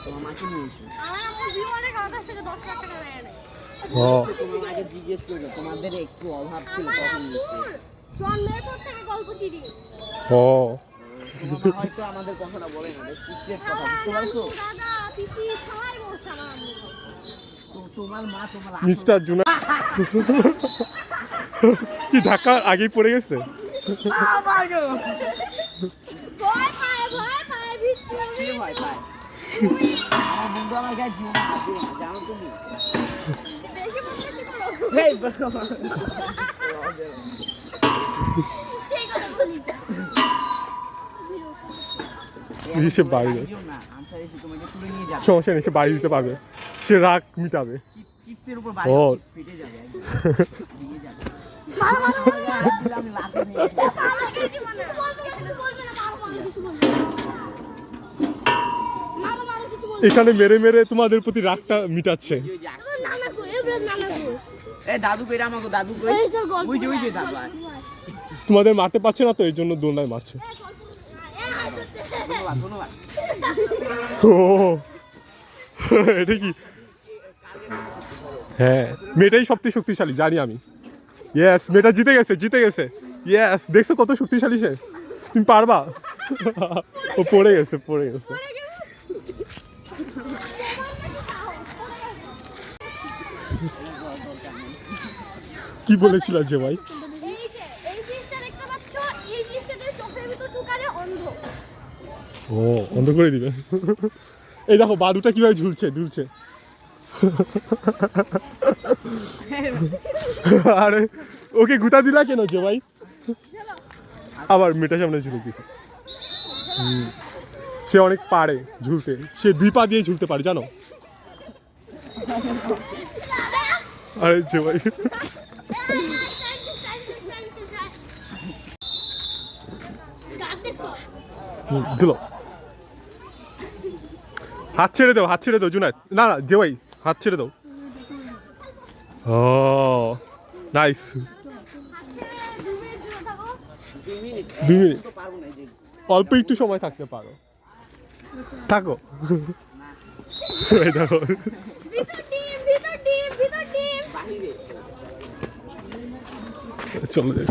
তোমার মাকে নিয়ে এসো। আমার আম্মু জীবনে কারোর কাছ থেকে 10 লাখ টাকা নেয় না। তোমার মাকে জিজ্ঞেস করো, তোমাদের একটু অভাব ছিল তখন নিচ্ছে। জন্মের পর থেকে গল্প চিনি। তোমার হয়তো আমাদের কথাটা বলে না, সিক্রেট কথা, বুঝতে পারছো? দাদা পিসি সবাই বলছে আমার আম্মু। তোমার মা তোমার মিস্টার জুনা কি ঢাকা আগেই পড়ে গেছে? ভয় পায় বৃষ্টি কে ভয় পায়? আমার বন্ধু আমার গায়ে জীবন হাত দিবে না, জানো তুমি? বেশি বলতে কি করো? এই বলো। ঠিক কথা বলি। সে বাড়ি যাবে, না, আনসার এসে তোমাকে তুলে নিয়ে যাবে। সমস্যা নেই, সে বাড়ি দিতে পারবে, সে রাগ মিটাবে। চিপসের উপর বাড়ি ফেটে যাবে, ভেঙে যাবে। আমি লাথি নিয়ে এখানে মেরে মেরে তোমাদের প্রতি রাগটা মিটাচ্ছে। দাদু কই আমাকে, দাদু কই? ওই যে দাদু। তোমাদের মারতে পারছে না তো, এই জন্য দোলনায় মারছে। ধন্যবাদ ধন্যবাদ। ও এটা কি? হ্যাঁ, মেয়েটাই সবচেয়ে শক্তিশালী জানি আমি। ইয়েস, মেয়েটা জিতে গেছে, জিতে গেছে। ইয়েস, দেখছো কত শক্তিশালী সে? তুমি পারবা? ও পড়ে গেছে, পড়ে গেছে। কি বলেছিল যে ভাই? এই জিনিসটা দেখতে পাচ্ছ, এই জিনিসটাতে চোখের ভিতর ঢুকালে অন্ধ। ও, অন্ধ করে দিবে। এই দেখো বাদুটা কিভাবে ঝুলছে, ঝুলছে। আরে ওকে গুতা দিলা কেন যে ভাই? আবার মেয়েটার সামনে ঝুলে দিকে। সে অনেক পারে ঝুলতে, সে 2 পা দিয়ে ঝুলতে পারে জানো? আরে যে ভাই দিল। হাত ছেড়ে দাও, হাত ছেড়ে দাও জুনায়েদ। না না যে ভাই, হাত ছেড়ে দাও। ও নাইস। 2 মিনিট, পারবো না, এই যে অল্প একটু সময় থাকতে পারো, থাকো। এই দেখো ভিতর ডিম বাহিরে। চলে